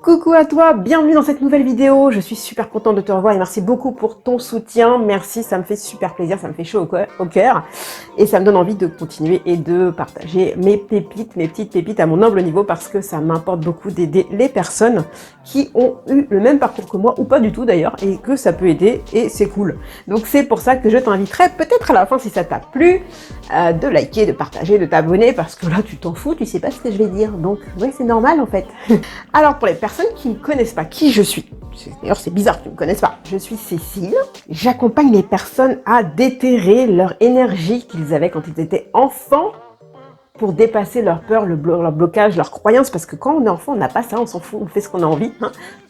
Coucou à toi, bienvenue dans cette nouvelle vidéo. Je suis super contente de te revoir et merci beaucoup pour ton soutien. Merci, ça me fait super plaisir, ça me fait chaud au cœur et ça me donne envie de continuer et de partager mes pépites, mes petites pépites à mon humble niveau parce que ça m'importe beaucoup d'aider les personnes qui ont eu le même parcours que moi ou pas du tout d'ailleurs et que ça peut aider et c'est cool. Donc c'est pour ça que je t'inviterai peut-être à la fin si ça t'a plu de liker, de partager, de t'abonner parce que là tu t'en fous, tu sais pas ce que je vais dire donc ouais c'est normal en fait. Alors pour les personnes qui ne connaissent pas qui je suis, d'ailleurs c'est bizarre qu'ils ne me connaissent pas, je suis Cécile, j'accompagne les personnes à déterrer leur énergie qu'ils avaient quand ils étaient enfants pour dépasser leur peur, leur blocage, leurs croyances, parce que quand on est enfant, on n'a pas ça, on s'en fout, on fait ce qu'on a envie,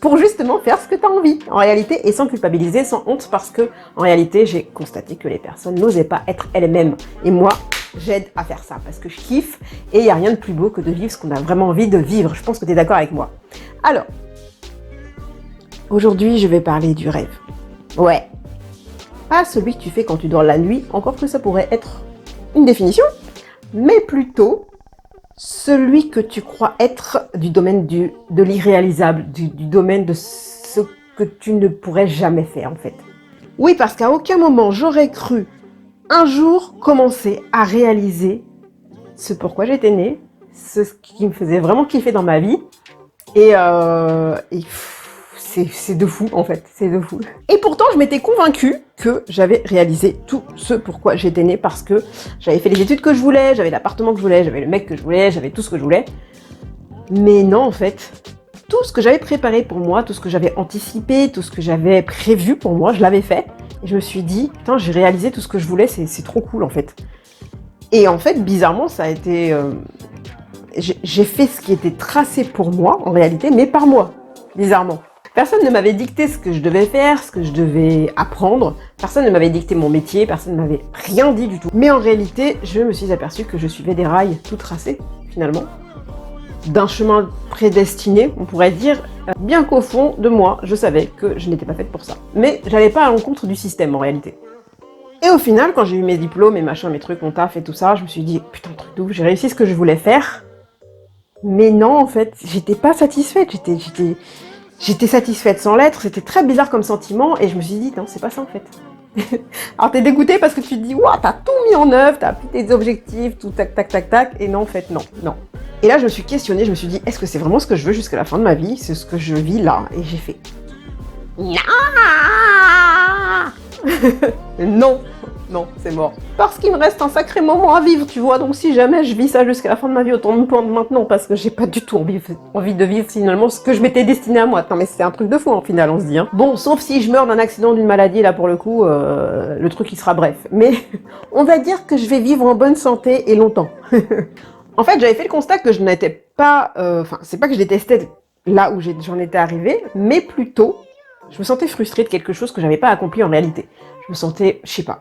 pour justement faire ce que tu as envie, en réalité, et sans culpabiliser, sans honte, parce que, en réalité, j'ai constaté que les personnes n'osaient pas être elles-mêmes. Et moi, j'aide à faire ça, parce que je kiffe, et il n'y a rien de plus beau que de vivre ce qu'on a vraiment envie de vivre. Je pense que tu es d'accord avec moi. Alors, aujourd'hui, je vais parler du rêve. Ouais. Pas celui que tu fais quand tu dors la nuit, encore que ça pourrait être une définition, mais plutôt celui que tu crois être du domaine de l'irréalisable, du domaine de ce que tu ne pourrais jamais faire en fait. Oui, parce qu'à aucun moment j'aurais cru un jour commencer à réaliser ce pourquoi j'étais née, ce qui me faisait vraiment kiffer dans ma vie, et c'est de fou en fait, c'est de fou. Et pourtant je m'étais convaincue que j'avais réalisé tout ce pourquoi j'étais née parce que j'avais fait les études que je voulais, j'avais l'appartement que je voulais, j'avais le mec que je voulais, j'avais tout ce que je voulais. Mais non en fait, tout ce que j'avais préparé pour moi, tout ce que j'avais anticipé, tout ce que j'avais prévu pour moi, je l'avais fait. Et je me suis dit, putain j'ai réalisé tout ce que je voulais, c'est trop cool en fait. Et en fait bizarrement ça a été... j'ai fait ce qui était tracé pour moi en réalité, mais par moi, bizarrement. Personne ne m'avait dicté ce que je devais faire, ce que je devais apprendre. Personne ne m'avait dicté mon métier, personne ne m'avait rien dit du tout. Mais en réalité, je me suis aperçue que je suivais des rails tout tracés, finalement. D'un chemin prédestiné, on pourrait dire, bien qu'au fond de moi, je savais que je n'étais pas faite pour ça. Mais j'allais pas à l'encontre du système, en réalité. Et au final, quand j'ai eu mes diplômes, mes machins, mes trucs, mon taf et tout ça, je me suis dit, putain, truc de ouf, j'ai réussi ce que je voulais faire. Mais non, en fait, j'étais pas satisfaite, J'étais satisfaite sans l'être, c'était très bizarre comme sentiment et je me suis dit non, c'est pas ça en fait. Alors t'es dégoûtée parce que tu te dis ouah, t'as tout mis en œuvre, t'as pris tes objectifs, tout tac tac tac tac et non en fait non. Et là je me suis questionnée, je me suis dit est-ce que c'est vraiment ce que je veux jusqu'à la fin de ma vie, c'est ce que je vis là et j'ai fait non. Non, c'est mort. Parce qu'il me reste un sacré moment à vivre, tu vois. Donc si jamais je vis ça jusqu'à la fin de ma vie, autant me prendre maintenant, parce que j'ai pas du tout envie de vivre finalement ce que je m'étais destiné à moi. Non mais c'est un truc de fou en final, on se dit. Hein. Bon, sauf si je meurs d'un accident, d'une maladie, là pour le coup, le truc il sera bref. Mais on va dire que je vais vivre en bonne santé et longtemps. En fait, j'avais fait le constat que je n'étais pas... Enfin, c'est pas que je détestais là où j'en étais arrivée, mais plutôt, je me sentais frustrée de quelque chose que j'avais pas accompli en réalité. Je me sentais, je sais pas,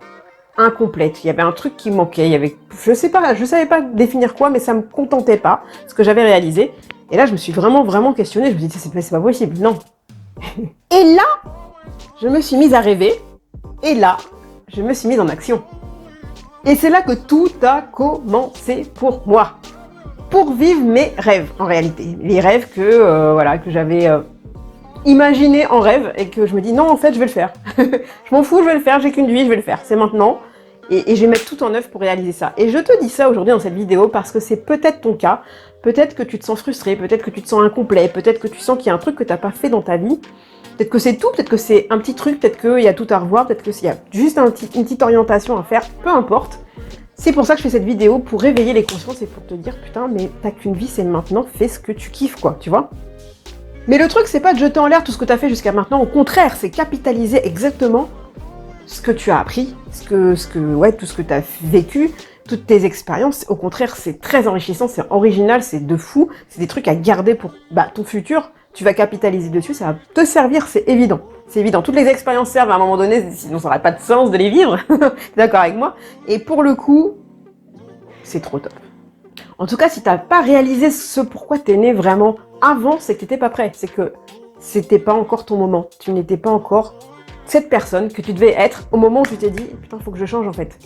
incomplète, il y avait un truc qui manquait, il y avait, je savais pas définir quoi, mais ça me contentait pas, ce que j'avais réalisé. Et là, je me suis vraiment questionnée, je me suis dit, c'est pas possible, non. Et là, je me suis mise à rêver, et là, je me suis mise en action. Et c'est là que tout a commencé pour moi. Pour vivre mes rêves, en réalité. Les rêves que j'avais imaginés en rêve, et que je me dis, non, en fait, je vais le faire. Je m'en fous, je vais le faire, j'ai qu'une vie, je vais le faire, c'est maintenant. Et je vais mettre tout en œuvre pour réaliser ça. Et je te dis ça aujourd'hui dans cette vidéo parce que c'est peut-être ton cas. Peut-être que tu te sens frustré, peut-être que tu te sens incomplet, peut-être que tu sens qu'il y a un truc que tu n'as pas fait dans ta vie. Peut-être que c'est tout, peut-être que c'est un petit truc, peut-être qu'il y a tout à revoir, peut-être qu'il y a juste une petite orientation à faire, peu importe. C'est pour ça que je fais cette vidéo, pour réveiller les consciences et pour te dire, putain, mais t'as qu'une vie, c'est maintenant, fais ce que tu kiffes, quoi, tu vois. Mais le truc, c'est pas de jeter en l'air tout ce que tu as fait jusqu'à maintenant, au contraire, c'est capitaliser exactement ce que tu as appris, tout ce que tu as vécu, toutes tes expériences. Au contraire, c'est très enrichissant, c'est original, c'est de fou, c'est des trucs à garder pour ton futur. Tu vas capitaliser dessus, ça va te servir, c'est évident. C'est évident, toutes les expériences servent à un moment donné, sinon ça n'aurait pas de sens de les vivre. T'es d'accord avec moi? Et pour le coup, c'est trop top. En tout cas, si t'as pas réalisé ce pourquoi t'es né vraiment avant, c'est que t'étais pas prêt. C'est que c'était pas encore ton moment. Tu n'étais pas encore cette personne que tu devais être au moment où tu t'es dit « Putain, faut que je change en fait ».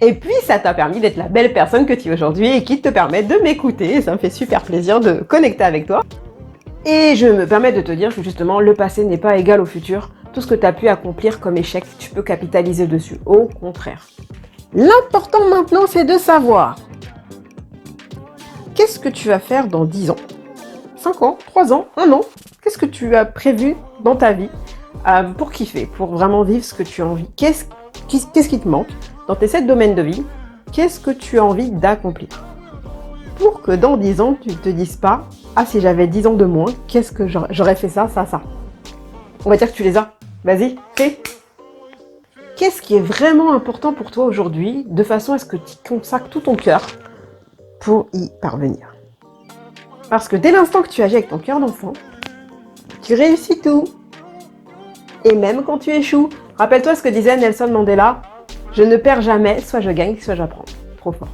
Et puis, ça t'a permis d'être la belle personne que tu es aujourd'hui et qui te permet de m'écouter. Ça me fait super plaisir de connecter avec toi. Et je me permets de te dire que justement, le passé n'est pas égal au futur. Tout ce que tu as pu accomplir comme échec, tu peux capitaliser dessus. Au contraire. L'important maintenant, c'est de savoir qu'est-ce que tu vas faire dans 10 ans, 5 ans, 3 ans, 1 an. Qu'est-ce que tu as prévu dans ta vie pour kiffer, pour vraiment vivre ce que tu as envie. Qu'est-ce qui te manque dans tes 7 domaines de vie? Qu'est-ce que tu as envie d'accomplir? Pour que dans 10 ans, tu ne te dises pas « Ah, si j'avais 10 ans de moins, qu'est-ce que j'aurais fait ça, ça, ça ». On va dire que tu les as. Vas-y, fais. Qu'est-ce qui est vraiment important pour toi aujourd'hui, de façon à ce que tu consacres tout ton cœur pour y parvenir? Parce que dès l'instant que tu agis avec ton cœur d'enfant, tu réussis tout. Et même quand tu échoues, rappelle-toi ce que disait Nelson Mandela, « Je ne perds jamais, soit je gagne, soit j'apprends ». Trop fort.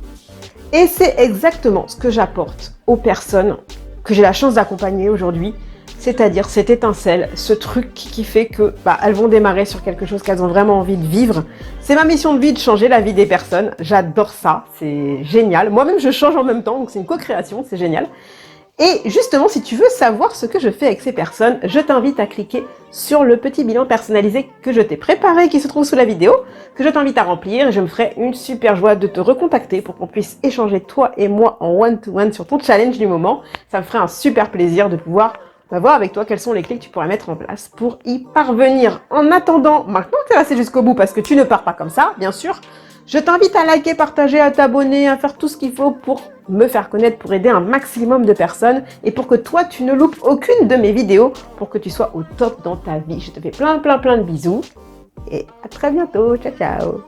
Et c'est exactement ce que j'apporte aux personnes que j'ai la chance d'accompagner aujourd'hui, c'est-à-dire cette étincelle, ce truc qui fait que elles vont démarrer sur quelque chose qu'elles ont vraiment envie de vivre. C'est ma mission de vie de changer la vie des personnes, j'adore ça, c'est génial. Moi-même je change en même temps, donc c'est une co-création, c'est génial. Et justement, si tu veux savoir ce que je fais avec ces personnes, je t'invite à cliquer sur le petit bilan personnalisé que je t'ai préparé, qui se trouve sous la vidéo, que je t'invite à remplir, et je me ferai une super joie de te recontacter pour qu'on puisse échanger toi et moi en one-to-one sur ton challenge du moment. Ça me ferait un super plaisir de pouvoir voir avec toi quelles sont les clés que tu pourrais mettre en place pour y parvenir. En attendant, maintenant que tu es resté jusqu'au bout, parce que tu ne pars pas comme ça, bien sûr, je t'invite à liker, partager, à t'abonner, à faire tout ce qu'il faut pour me faire connaître, pour aider un maximum de personnes et pour que toi, tu ne loupes aucune de mes vidéos pour que tu sois au top dans ta vie. Je te fais plein de bisous et à très bientôt. Ciao, ciao.